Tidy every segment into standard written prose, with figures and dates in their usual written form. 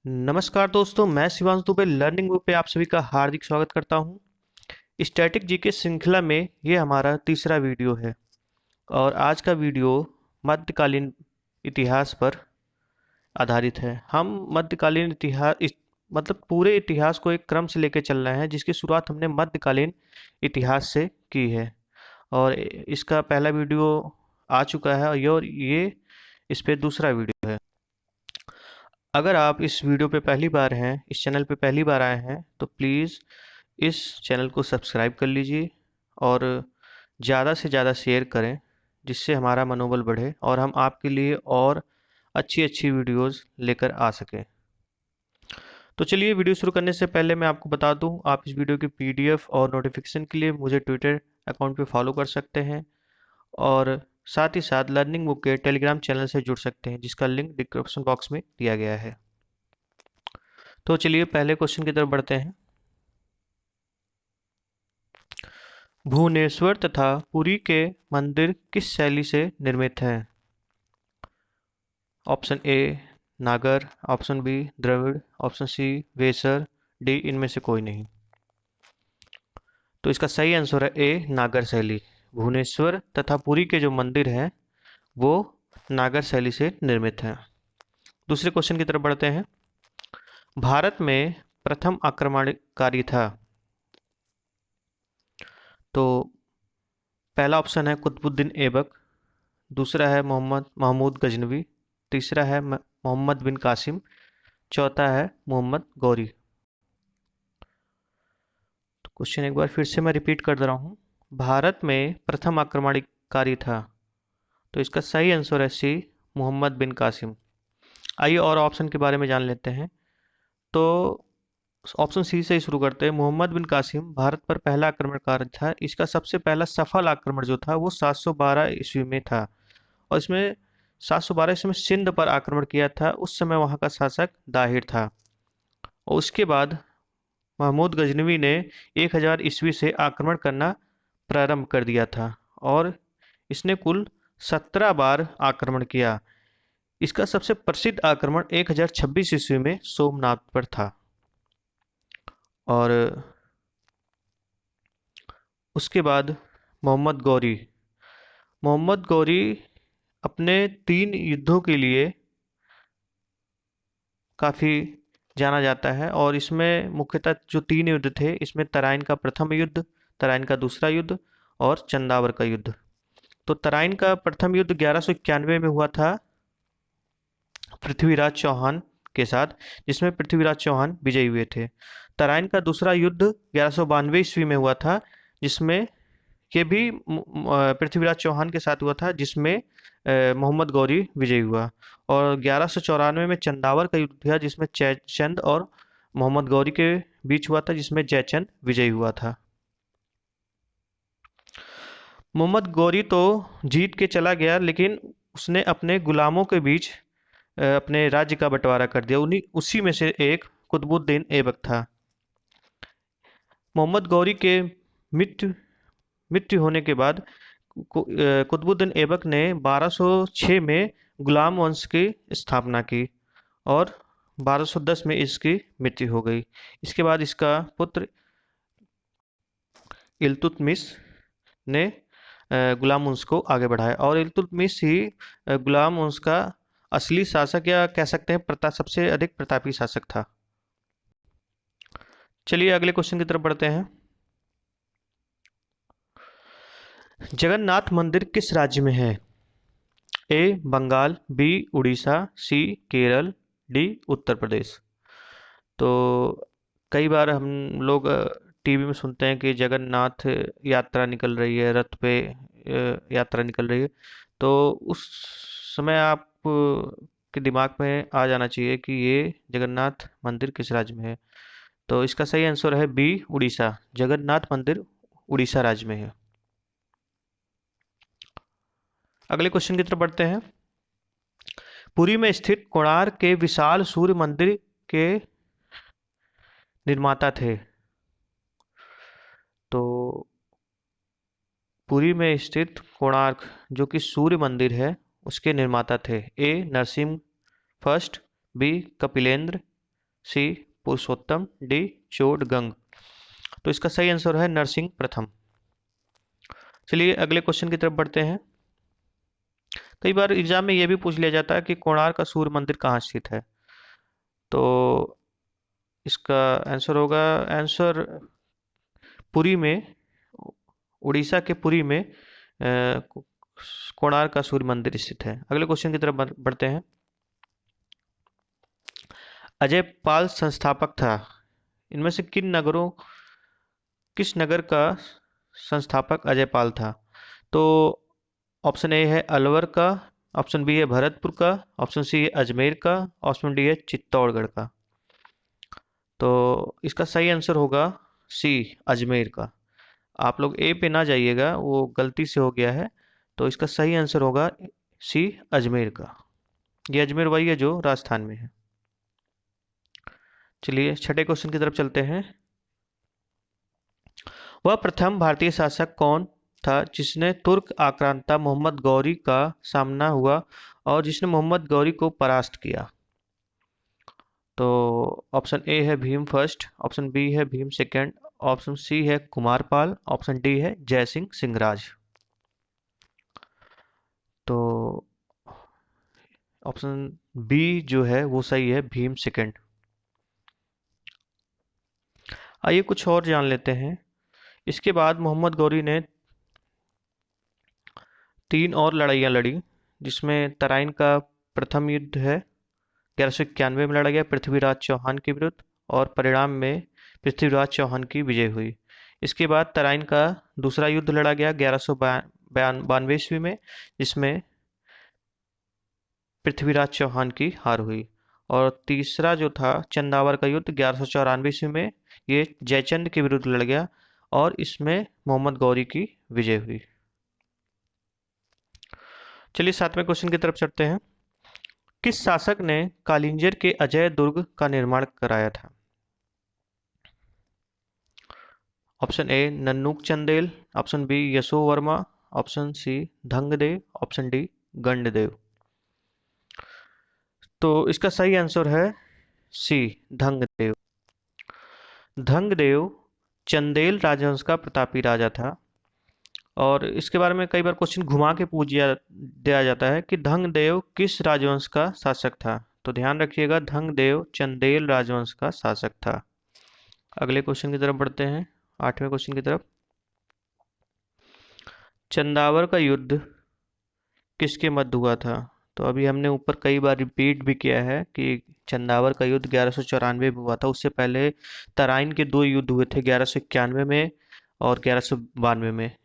नमस्कार दोस्तों, मैं शिवांश दुबे लर्निंग बुक पे आप सभी का हार्दिक स्वागत करता हूं। स्टैटिक जीके श्रृंखला में ये हमारा तीसरा वीडियो है और आज का वीडियो मध्यकालीन इतिहास पर आधारित है। हम मध्यकालीन मतलब पूरे इतिहास को एक क्रम से लेकर चल रहे हैं, जिसकी शुरुआत हमने मध्यकालीन इतिहास से की है और इसका पहला वीडियो आ चुका है और ये इस पे दूसरा वीडियो है। अगर आप इस वीडियो पे पहली बार हैं, इस चैनल पे पहली बार आए हैं, तो प्लीज़ इस चैनल को सब्सक्राइब कर लीजिए और ज़्यादा से ज़्यादा शेयर करें, जिससे हमारा मनोबल बढ़े और हम आपके लिए और अच्छी अच्छी वीडियोस लेकर आ सकें। तो चलिए, वीडियो शुरू करने से पहले मैं आपको बता दूं, आप इस वीडियो की पीडीएफ और नोटिफिकेशन के लिए मुझे ट्विटर अकाउंट पे फॉलो कर सकते हैं और साथ ही साथ लर्निंग बुक के टेलीग्राम चैनल से जुड़ सकते हैं, जिसका लिंक डिस्क्रिप्शन बॉक्स में दिया गया है। तो चलिए पहले क्वेश्चन की तरफ बढ़ते हैं। भुवनेश्वर तथा पुरी के मंदिर किस शैली से निर्मित हैं? Option A Nagara, option B Dravida, option C Vesara, D इनमें से कोई नहीं। तो इसका सही आंसर है ए नागर शैली। भुवनेश्वर तथा पुरी के जो मंदिर हैं वो नागर शैली से निर्मित हैं। दूसरे क्वेश्चन की तरफ बढ़ते हैं। भारत में प्रथम आक्रमणकारी था? तो पहला ऑप्शन है कुतुबुद्दीन ऐबक, दूसरा है मोहम्मद महमूद गजनवी, तीसरा है मोहम्मद बिन कासिम, चौथा है मोहम्मद गौरी। तो क्वेश्चन एक बार फिर से मैं रिपीट कर दे रहा हूँ। भारत में प्रथम आक्रमणकारी था? तो इसका सही आंसर है सी मोहम्मद बिन कासिम। आइए और ऑप्शन के बारे में जान लेते हैं। तो ऑप्शन सी से ही शुरू करते हैं। मोहम्मद बिन कासिम भारत पर पहला आक्रमणकारी था। इसका सबसे पहला सफल आक्रमण जो था वो 712 ईस्वी में था और इसमें 712 ईस्वी में सिंध पर आक्रमण किया था। उस समय वहां का शासक दाहिर था और उसके बाद महमूद गजनवी ने 1000 ईस्वी से आक्रमण करना प्रारंभ कर दिया था और इसने कुल 17 बार आक्रमण किया। इसका सबसे प्रसिद्ध आक्रमण 1026 ईस्वी में सोमनाथ पर था और उसके बाद मोहम्मद गौरी। मोहम्मद गौरी अपने 3 युद्धों के लिए काफ़ी जाना जाता है और इसमें मुख्यतः जो 3 युद्ध थे, इसमें तराइन का प्रथम युद्ध, तराइन का दूसरा युद्ध और चंदावर का युद्ध। तो तराइन का प्रथम युद्ध 1191 में हुआ था पृथ्वीराज चौहान के साथ, जिसमें पृथ्वीराज चौहान विजयी हुए थे। तराइन का दूसरा युद्ध 1192 ईस्वी में हुआ था, जिसमें ये भी पृथ्वीराज चौहान के साथ हुआ था, जिसमें मोहम्मद गौरी विजयी हुआ। और 1194 में चंदावर का युद्ध हुआ, जिसमें जयचंद और मोहम्मद गौरी के बीच हुआ था, जिसमें जयचंद विजयी हुआ था। मोहम्मद गौरी तो जीत के चला गया, लेकिन उसने अपने गुलामों के बीच अपने राज्य का बंटवारा कर दिया। उन्हीं उसी में से एक कुतुबुद्दीन ऐबक था। मोहम्मद गौरी के मृत्यु मृत्यु होने के बाद कुतुबुद्दीन ऐबक ने 1206 में गुलाम वंश की स्थापना की और 1210 में इसकी मृत्यु हो गई। इसके बाद इसका पुत्र इल्तुतमिश ने गुलाम वंश को आगे बढ़ाया और इल्तुतमिश ही गुलाम वंश का असली शासक या कह सकते हैं सबसे अधिक प्रतापी शासक था। चलिए अगले क्वेश्चन की तरफ बढ़ते हैं। जगन्नाथ मंदिर किस राज्य में है? ए बंगाल, बी उड़ीसा, सी केरल, डी उत्तर प्रदेश। तो कई बार हम लोग टीवी में सुनते हैं कि जगन्नाथ यात्रा निकल रही है, रथ पे यात्रा निकल रही है। तो उस समय आप के दिमाग में आ जाना चाहिए कि ये जगन्नाथ मंदिर किस राज्य में है। तो इसका सही आंसर है बी उड़ीसा। जगन्नाथ मंदिर उड़ीसा राज्य में है। अगले क्वेश्चन की तरफ बढ़ते हैं। पुरी में स्थित कोणार्क के विशाल सूर्य मंदिर के निर्माता थे? तो पुरी में स्थित कोणार्क जो कि सूर्य मंदिर है, उसके निर्माता थे ए नरसिंह फर्स्ट, बी कपिलेंद्र, सी पुरुषोत्तम, डी चोडगंग। तो इसका सही आंसर है नरसिंह प्रथम। चलिए अगले क्वेश्चन की तरफ बढ़ते हैं। कई बार एग्जाम में यह भी पूछ लिया जाता है कि कोणार्क का सूर्य मंदिर कहाँ स्थित है। तो इसका आंसर होगा, आंसर पुरी में, उड़ीसा के पुरी में कोणार्क का सूर्य मंदिर स्थित है। अगले क्वेश्चन की तरफ बढ़ते हैं। अजय पाल संस्थापक था। इनमें से किस नगर का संस्थापक अजय पाल था। तो ऑप्शन ए है अलवर का, ऑप्शन बी है भरतपुर का, ऑप्शन सी है अजमेर का, ऑप्शन डी है चित्तौड़गढ़ का। तो इसका सही आंसर होगा सी अजमेर का। आप लोग ए पे ना जाइएगा, वो गलती से हो गया है। तो इसका सही आंसर होगा सी अजमेर का। ये अजमेर वही है जो राजस्थान में है। चलिए छठे क्वेश्चन की तरफ चलते हैं। वह प्रथम भारतीय शासक कौन था जिसने तुर्क आक्रांता मोहम्मद गौरी का सामना हुआ और जिसने मोहम्मद गौरी को परास्त किया। तो ऑप्शन ए है भीम फर्स्ट, ऑप्शन बी है भीम सेकंड, ऑप्शन सी है कुमारपाल, ऑप्शन डी है जयसिंह सिंहराज। तो ऑप्शन बी जो है वो सही है, भीम सेकंड। आइए कुछ और जान लेते हैं। इसके बाद मोहम्मद गौरी ने 3 और लड़ाइयाँ लड़ी, जिसमें तराइन का प्रथम युद्ध है 1191 में लड़ा गया पृथ्वीराज चौहान के विरुद्ध, और परिणाम में पृथ्वीराज चौहान की विजय हुई। इसके बाद तराइन का दूसरा युद्ध लड़ा गया 1192 ईस्वी में, जिसमें पृथ्वीराज चौहान की हार हुई। और तीसरा जो था चंदावर का युद्ध 1194 ईस्वी में, ये जयचंद के विरुद्ध लड़ गया और इसमें मोहम्मद गौरी की विजय हुई। चलिए 7वें क्वेश्चन की तरफ चलते हैं। किस शासक ने कालिंजर के अजय दुर्ग का निर्माण कराया था। Option A Nannuk Chandel, option B Yasho Varma, option C Dhangdev, option D Gandadev. तो इसका सही आंसर है सी धंगदेव। धंगदेव चंदेल राजवंश का प्रतापी राजा था। और इसके बारे में कई बार क्वेश्चन घुमा के पूछ दिया जाता है कि धंगदेव किस राजवंश का शासक था। तो ध्यान रखिएगा, धंगदेव चंदेल राजवंश का शासक था। अगले क्वेश्चन की तरफ बढ़ते हैं, 8वें क्वेश्चन की तरफ। चंदावर का युद्ध किसके मध्य हुआ था। तो अभी हमने ऊपर कई बार रिपीट भी किया है कि चंदावर का युद्ध 1194 में हुआ था। उससे पहले तराइन के 2 युद्ध हुए थे, 1191 में और 1192 में।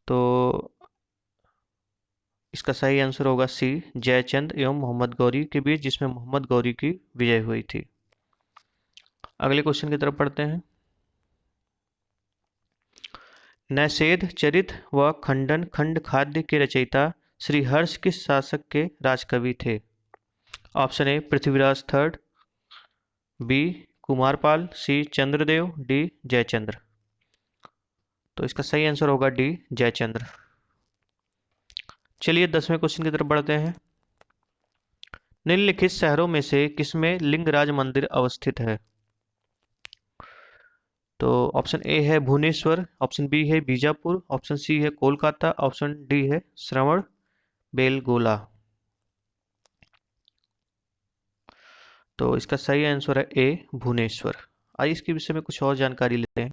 तो इसका सही आंसर होगा सी जयचंद एवं मोहम्मद गौरी के बीच, जिसमें मोहम्मद गौरी की विजय हुई थी। अगले क्वेश्चन की तरफ पढ़ते हैं। नैषेध चरित व खंडन खंड खाद्य के रचयिता श्री हर्ष किस शासक के राजकवि थे। Option A Prithviraj third, B Kumarpal, C Chandradev, D Jaichandra. तो इसका सही आंसर होगा डी जयचंद्र। चलिए 10वें क्वेश्चन की तरफ बढ़ते हैं। निम्नलिखित शहरों में से किसमें लिंगराज मंदिर अवस्थित है। तो ऑप्शन ए है भुवनेश्वर, ऑप्शन बी है बीजापुर, ऑप्शन सी है कोलकाता, ऑप्शन डी है श्रवण बेलगोला। तो इसका सही आंसर है ए भुवनेश्वर। आइए इसके विषय में कुछ और जानकारी लेते हैं।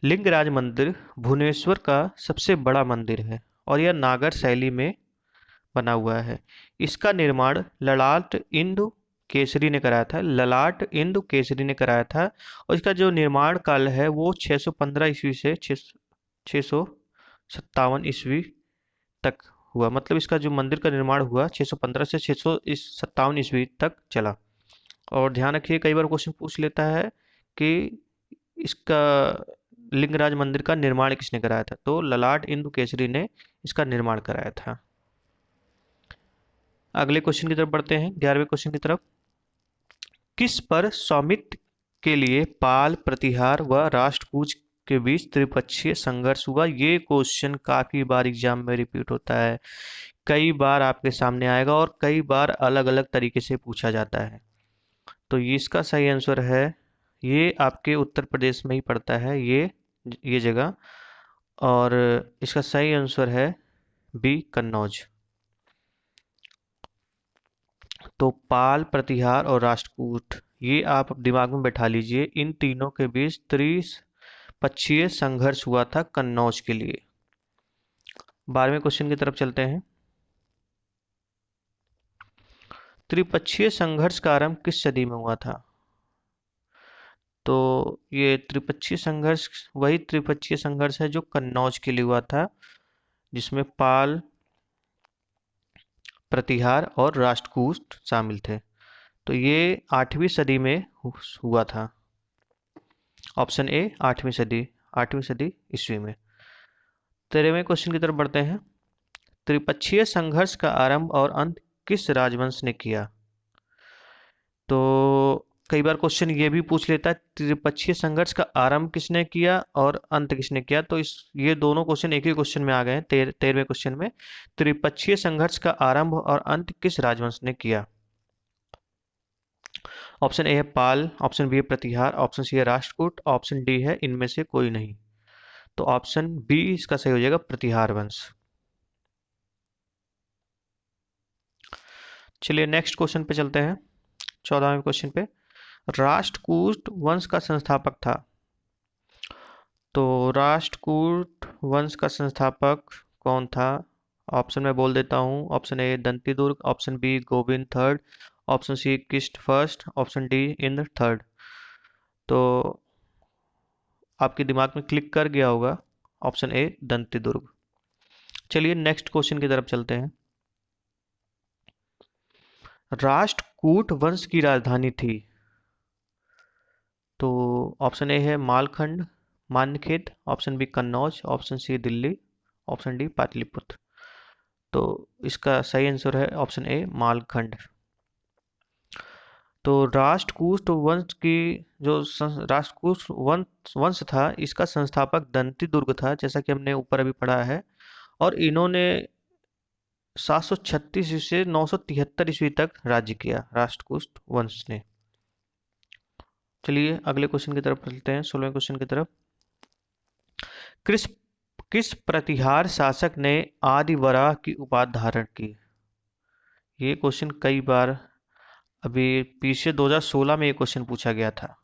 लिंगराज मंदिर भुवनेश्वर का सबसे बड़ा मंदिर है और यह नागर शैली में बना हुआ है। इसका निर्माण ललाट इंदु केसरी ने कराया था, ललाट इंदु केसरी ने कराया था। और इसका जो निर्माण काल है वो 615 ईस्वी से 657 ईस्वी तक हुआ। मतलब इसका जो मंदिर का निर्माण हुआ 615 से 657 ईस्वी तक चला। और ध्यान रखिए, कई बार क्वेश्चन पूछ लेता है कि इसका लिंगराज मंदिर का निर्माण किसने कराया था। तो ललाट इंदु केसरी ने इसका निर्माण कराया था। अगले क्वेश्चन की तरफ बढ़ते हैं, 11वें क्वेश्चन की तरफ। किस पर स्वामित्व के लिए पाल प्रतिहार व राष्ट्रकूट के बीच त्रिपक्षीय संघर्ष हुआ। ये क्वेश्चन काफी बार एग्जाम में रिपीट होता है, कई बार आपके सामने आएगा और कई बार अलग अलग तरीके से पूछा जाता है। तो ये इसका सही आंसर है, ये आपके उत्तर प्रदेश में ही पड़ता है ये जगह। और इसका सही आंसर है बी, कन्नौज। तो पाल, प्रतिहार और राष्ट्रकूट, ये आप दिमाग में बैठा लीजिए, इन तीनों के बीच त्रिपक्षीय संघर्ष हुआ था कन्नौज के लिए। 12वें क्वेश्चन की तरफ चलते हैं। त्रिपक्षीय संघर्ष का आरंभ किस सदी में हुआ था? तो ये त्रिपक्षीय संघर्ष वही त्रिपक्षीय संघर्ष है जो कन्नौज के लिए हुआ था, जिसमें पाल, प्रतिहार और राष्ट्रकूट शामिल थे। तो ये 8वीं सदी में हुआ था। ऑप्शन ए, 8वीं सदी ईस्वी में। 13वें क्वेश्चन की तरफ बढ़ते हैं। त्रिपक्षीय संघर्ष का आरंभ और अंत किस राजवंश ने किया? तो कई बार क्वेश्चन ये भी पूछ लेता है त्रिपक्षीय संघर्ष का आरंभ किसने किया और अंत किसने किया। तो ये दोनों क्वेश्चन एक ही क्वेश्चन में आ गए हैं। 13वें क्वेश्चन में त्रिपक्षीय संघर्ष का आरंभ और अंत किस राजवंश ने किया? ऑप्शन ए है पाल, ऑप्शन बी है प्रतिहार, ऑप्शन सी है राष्ट्रकूट, ऑप्शन डी है इनमें से कोई नहीं। तो ऑप्शन बी इसका सही हो जाएगा, प्रतिहार वंश। चलिए नेक्स्ट क्वेश्चन पे चलते हैं। 14वें क्वेश्चन पे, राष्ट्रकूट वंश का संस्थापक था। तो राष्ट्रकूट वंश का संस्थापक कौन था? ऑप्शन में बोल देता हूँ। Option A Dantidurga, option B Govind third, option C किस्ट first, option D Indra third. तो आपके दिमाग में क्लिक कर गया होगा ऑप्शन ए दंतीदुर्ग। चलिए नेक्स्ट क्वेश्चन की तरफ चलते हैं। राष्ट्रकूट वंश की राजधानी थी। तो ऑप्शन ए है Malkhand, Manyakhet, option B Kannauj, option C Delhi, option D Pataliputra. तो इसका सही आंसर है ऑप्शन ए मालखंड। तो राष्ट्रकूट वंश की जो राष्ट्रकूट वंश था, इसका संस्थापक दंतीदुर्ग था, जैसा कि हमने ऊपर अभी पढ़ा है। और इन्होंने 736 से 973 ईस्वी तक राज्य किया, राष्ट्रकूट वंश ने। चलिए अगले क्वेश्चन की तरफ चलते हैं, 16वें क्वेश्चन की तरफ। किस किस प्रतिहार शासक ने आदिवराह की उपाधि धारण की? ये क्वेश्चन कई बार अभी पीछे 2016 में ये क्वेश्चन पूछा गया था।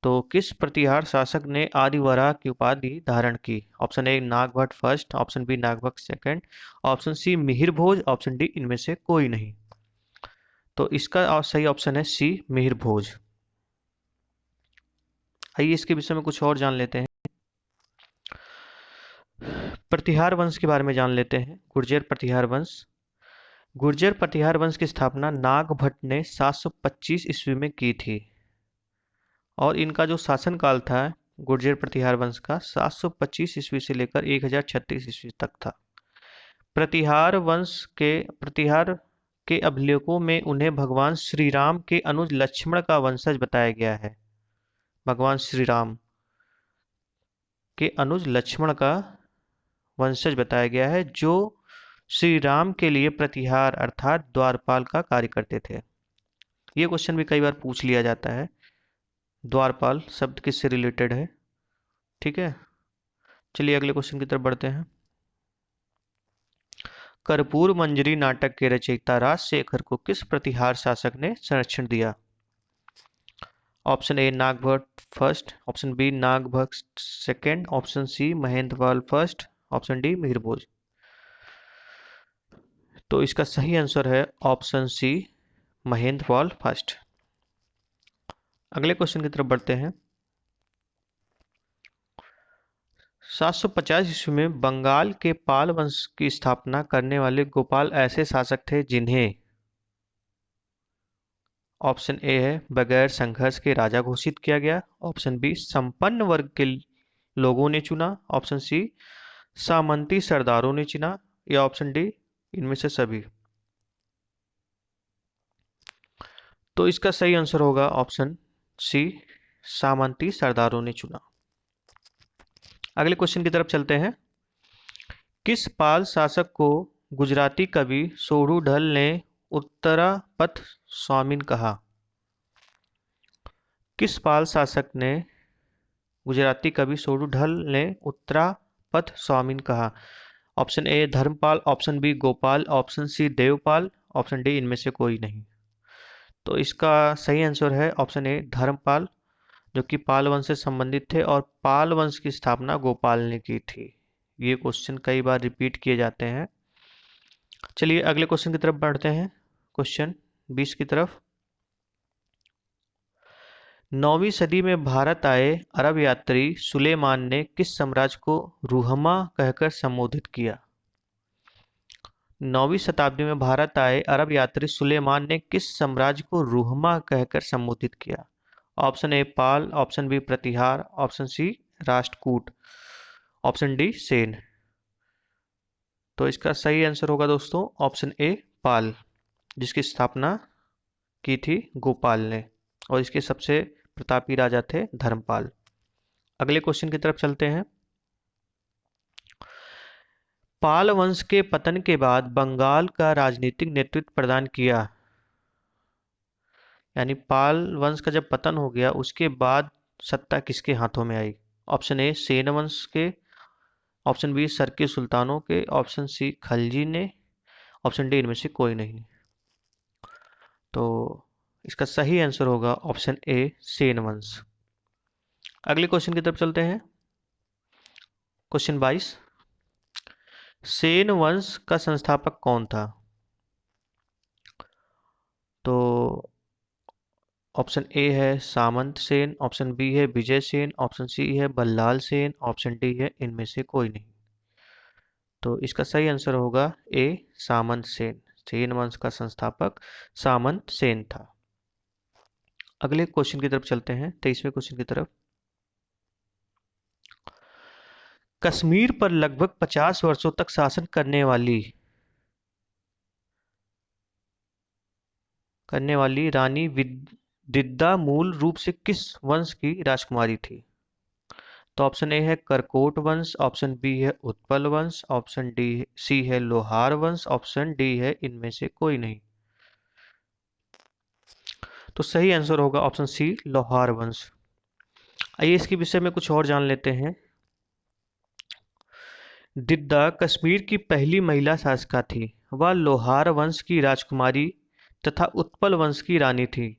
तो किस प्रतिहार शासक ने आदिवराह की उपाधि धारण की? Option A Nagabhata first, option B Nagabhata second, option C Mihir Bhoj, option D इनमें से कोई नहीं। तो इसका सही ऑप्शन है सी, मिहिर भोज। आइए इसके विषय में कुछ और जान लेते हैं। प्रतिहार वंश के बारे में जान लेते हैं। गुर्जर प्रतिहार वंश। गुर्जर प्रतिहार वंश की स्थापना नागभट्ट ने 725 ईस्वी में की थी। और इनका जो शासनकाल था गुर्जर प्रतिहार वंश का 725 ईस्वी से लेकर 1036 ईस्वी तक था। प्रतिहार के अभिलेखों में उन्हें भगवान श्री राम के अनुज लक्ष्मण का वंशज बताया गया है। भगवान श्री राम के अनुज लक्ष्मण का वंशज बताया गया है, जो श्री राम के लिए प्रतिहार अर्थात द्वारपाल का कार्य करते थे। ये क्वेश्चन भी कई बार पूछ लिया जाता है, द्वारपाल शब्द किससे रिलेटेड है। ठीक है, चलिए अगले क्वेश्चन की तरफ बढ़ते हैं। कर्पूर मंजरी नाटक के रचयिता राजशेखर को किस प्रतिहार शासक ने संरक्षण दिया? Option A Nagabhata first, option B Nagabhata second, option C Mahendrapala first, option D Mihir Bhoj. तो इसका सही आंसर है ऑप्शन सी महेंद्रपाल फर्स्ट। अगले क्वेश्चन की तरफ बढ़ते हैं। 750 ईस्वी में बंगाल के पाल वंश की स्थापना करने वाले गोपाल ऐसे शासक थे जिन्हें ऑप्शन ए है बगैर संघर्ष के राजा घोषित किया गया, ऑप्शन बी संपन्न वर्ग के लोगों ने चुना, ऑप्शन सी सामंती सरदारों ने चुना, या ऑप्शन डी इनमें से सभी। तो इसका सही आंसर होगा ऑप्शन सी, सामंती सरदारों ने चुना। अगले क्वेश्चन की तरफ चलते हैं। किस पाल शासक को गुजराती कवि सोढ़ू ढल ने उत्तरापथ स्वामिन कहा? किस पाल शासक ने गुजराती कवि सोडुढल ने उत्तरापथ स्वामीन कहा? Option A Dharmapal, option B Gopal, option C Devpal, option D इनमें से कोई नहीं। तो इसका सही आंसर है ऑप्शन ए धर्मपाल, जो कि पाल वंश से संबंधित थे और पाल वंश की स्थापना गोपाल ने की थी। ये क्वेश्चन कई बार रिपीट किए जाते हैं। चलिए अगले क्वेश्चन की तरफ बढ़ते हैं, क्वेश्चन 20 की तरफ। 9वीं सदी में भारत आए अरब यात्री सुलेमान ने किस साम्राज्य को रूहमा कहकर संबोधित किया? 9वीं शताब्दी में भारत आए अरब यात्री सुलेमान ने किस साम्राज्य को रूहमा कहकर संबोधित किया? Option A Pala, option B Pratihara, option C Rashtrakuta, option D Sena. तो इसका सही आंसर होगा दोस्तों ऑप्शन ए पाल, जिसकी स्थापना की थी गोपाल ने, और इसके सबसे प्रतापी राजा थे धर्मपाल। अगले क्वेश्चन की तरफ चलते हैं। पाल वंश के पतन के बाद बंगाल का राजनीतिक नेतृत्व प्रदान किया, यानी पाल वंश का जब पतन हो गया उसके बाद सत्ता किसके हाथों में आई? ऑप्शन ए सेन वंश के, ऑप्शन बी सर के सुल्तानों के, ऑप्शन सी खलजी ने, ऑप्शन डी इनमें से कोई नहीं। तो इसका सही आंसर होगा ऑप्शन ए सेन वंश। अगले क्वेश्चन की तरफ चलते हैं, क्वेश्चन 22। सेन वंश का संस्थापक कौन था? तो ऑप्शन ए है सामंत सेन, ऑप्शन बी है विजय सेन, ऑप्शन सी है बल्लाल सेन, ऑप्शन डी है इनमें से कोई नहीं। तो इसका सही आंसर होगा ए सामंत सेन। सेन वंश का संस्थापक सामंत सेन था। अगले क्वेश्चन की तरफ चलते हैं, 23वें क्वेश्चन की तरफ। कश्मीर पर लगभग 50 वर्षों तक शासन करने वाली रानी विदिदा मूल रूप से किस वंश की राजकुमारी थी? तो ऑप्शन ए है करकोट वंश, ऑप्शन बी है उत्पल वंश, ऑप्शन डी सी है लोहार वंश, ऑप्शन डी है इनमें से कोई नहीं। तो सही आंसर होगा ऑप्शन सी लोहार वंश। आइए इसके विषय में कुछ और जान लेते हैं। दिद्दा कश्मीर की पहली महिला शासिका थी। वह लोहार वंश की राजकुमारी तथा उत्पल वंश की रानी थी।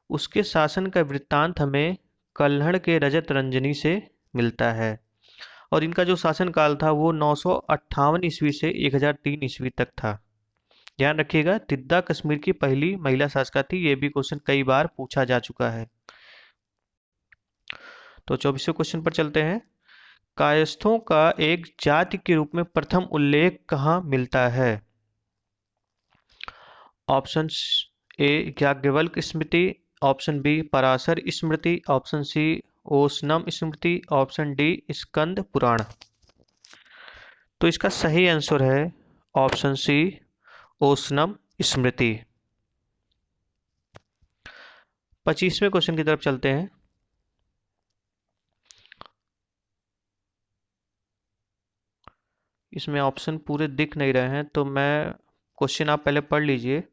उसके शासन का वृत्तांत हमें कल्हड़ के रजत रंजनी से मिलता है, और इनका जो शासन काल था वो 958 ईस्वी से 1003 ईस्वी तक था। ध्यान रखिएगा, दिद्दा कश्मीर की पहली महिला शासिका थी। ये भी क्वेश्चन कई बार पूछा जा चुका है। तो 24वें क्वेश्चन पर चलते हैं। कायस्थों का एक जाति के रूप में प्रथम उल्लेख कहाँ मिलता है? Option A Yajnavalkya Smriti, option B Parashara Smriti, option C Aushanas Smriti, option D Skanda Purana. तो इसका सही आंसर है ऑप्शन सी ओशनम स्मृति। 25वें क्वेश्चन की तरफ चलते हैं। इसमें ऑप्शन पूरे दिख नहीं रहे हैं, तो मैं क्वेश्चन आप पहले पढ़ लीजिए।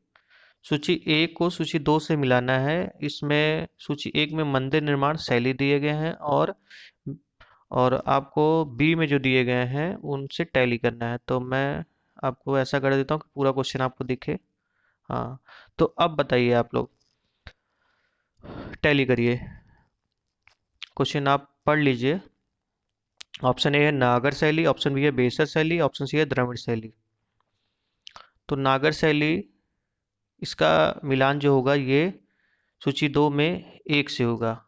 सूची 1 को सूची 2 से मिलाना है। इसमें सूची 1 में मंदिर निर्माण शैली दिए गए हैं, और आपको बी में जो दिए गए हैं उनसे टैली करना है। तो मैं आपको ऐसा कर देता हूँ कि पूरा क्वेश्चन आपको दिखे। हाँ, तो अब बताइए आप लोग, टैली करिए। क्वेश्चन आप पढ़ लीजिए। ऑप्शन ए है नागर शैली, ऑप्शन बी है बेसर शैली, ऑप्शन सी है द्रविड़ शैली। तो नागर शैली, इसका मिलान जो होगा ये सूची 2 में 1 से होगा,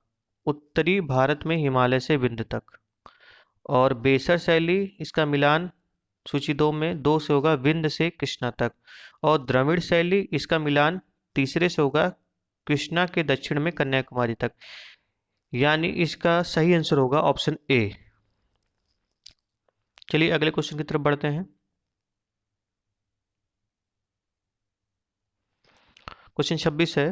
उत्तरी भारत में हिमालय से विंध्य तक। और बेसर शैली, इसका मिलान सूची 2 में 2 से होगा, विंध्य से कृष्णा तक। और द्रविड़ शैली, इसका मिलान तीसरे से होगा, कृष्णा के दक्षिण में कन्याकुमारी तक। यानी इसका सही आंसर होगा ऑप्शन ए। चलिए अगले क्वेश्चन की तरफ बढ़ते हैं। क्वेश्चन 26 है।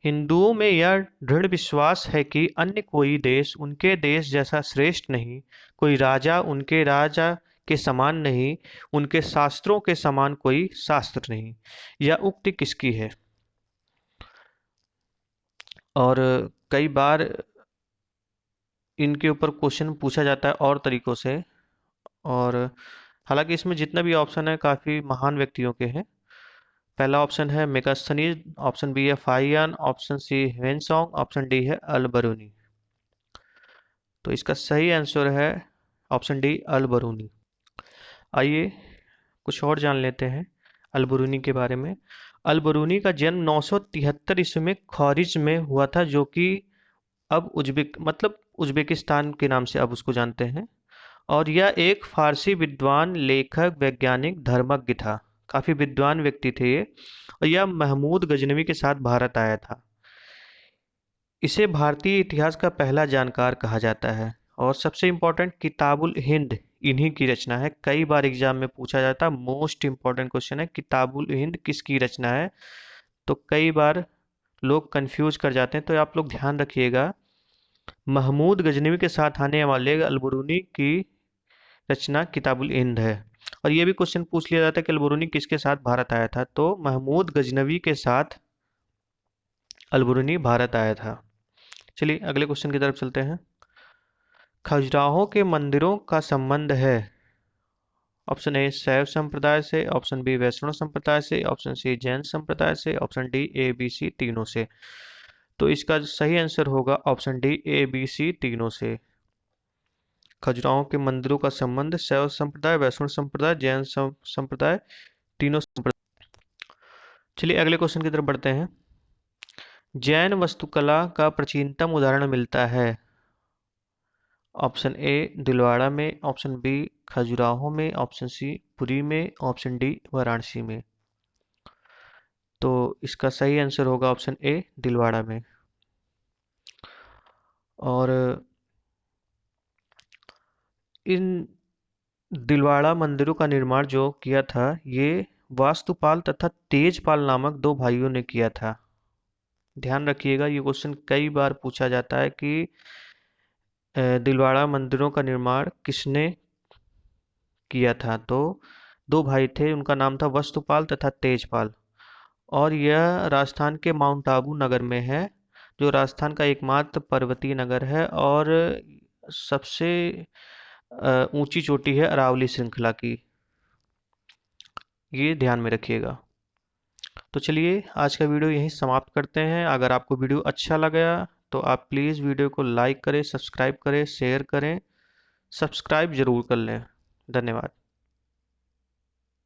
हिंदुओं में यह दृढ़ विश्वास है कि अन्य कोई देश उनके देश जैसा श्रेष्ठ नहीं, कोई राजा उनके राजा के समान नहीं, उनके शास्त्रों के समान कोई शास्त्र नहीं। यह उक्ति किसकी है? और कई बार इनके ऊपर क्वेश्चन पूछा जाता है और तरीकों से। और हालांकि इसमें जितना भी ऑप्शन है काफ़ी महान व्यक्तियों के हैं। पहला ऑप्शन है मेगास्थनीज, ऑप्शन बी है Fahien, option C Hiuen Tsang, option D है अल बरूनी। तो इसका सही आंसर है ऑप्शन डी अल बरूनी। आइए कुछ और जान लेते हैं अल बरूनी के बारे में। अल बरूनी का जन्म 973 ईस्वी में खौरिज में हुआ था, जो कि अब उज्बेकिस्तान के नाम से अब उसको जानते हैं। और यह एक फारसी विद्वान, लेखक, वैज्ञानिक, धर्मज्ञ था। काफी विद्वान व्यक्ति थे ये। और यह महमूद गजनवी के साथ भारत आया था। इसे भारतीय इतिहास का पहला जानकार कहा जाता है। और सबसे इम्पोर्टेंट, किताबुल हिंद इन्हीं की रचना है। कई बार एग्जाम में पूछा जाता है, मोस्ट इम्पोर्टेंट क्वेश्चन है, किताबुल हिंद किसकी रचना है। तो कई बार लोग कंफ्यूज कर जाते हैं, तो आप लोग ध्यान रखिएगा। महमूद गजनवी के साथ आने वाले अलबरूनी की रचना किताबुल हिंद है। और ये भी क्वेश्चन पूछ लिया जाता है कि अलबरूनी किसके साथ भारत आया था, तो महमूद गजनवी के साथ अलबरूनी भारत आया था। चलिए अगले क्वेश्चन की तरफ चलते हैं। खजुराहो के मंदिरों का संबंध है, ऑप्शन ए शैव संप्रदाय से, ऑप्शन बी वैष्णव संप्रदाय से, ऑप्शन सी जैन संप्रदाय से, option D A B C तीनों से। तो इसका सही आंसर होगा option D A B C तीनों से। खजुराहो के मंदिरों का संबंध शैव संप्रदाय, वैष्णव संप्रदाय, जैन संप्रदाय, तीनों संप्रदाय। चलिए अगले क्वेश्चन की तरफ बढ़ते हैं। जैन वास्तुकला का प्राचीनतम उदाहरण मिलता है, ऑप्शन ए दिलवाड़ा में, ऑप्शन बी खजुराहो में, ऑप्शन सी पुरी में, ऑप्शन डी वाराणसी में। तो इसका सही आंसर होगा ऑप्शन ए दिलवाड़ा में। और इन दिलवाड़ा मंदिरों का निर्माण जो किया था, ये वास्तुपाल तथा तेजपाल नामक दो भाइयों ने किया था। ध्यान रखिएगा, ये क्वेश्चन कई बार पूछा जाता है कि दिलवाड़ा मंदिरों का निर्माण किसने किया था। तो दो भाई थे, उनका नाम था वस्तुपाल तथा तेजपाल। और यह राजस्थान के माउंट आबू नगर में है, जो राजस्थान का एकमात्र पर्वतीय नगर है। और सबसे ऊंची चोटी है अरावली श्रृंखला की। ये ध्यान में रखिएगा। तो चलिए आज का वीडियो यहीं समाप्त करते हैं। अगर आपको वीडियो अच्छा लगा तो आप प्लीज़ वीडियो को लाइक करें, सब्सक्राइब करें, शेयर करें। सब्सक्राइब जरूर कर लें। धन्यवाद।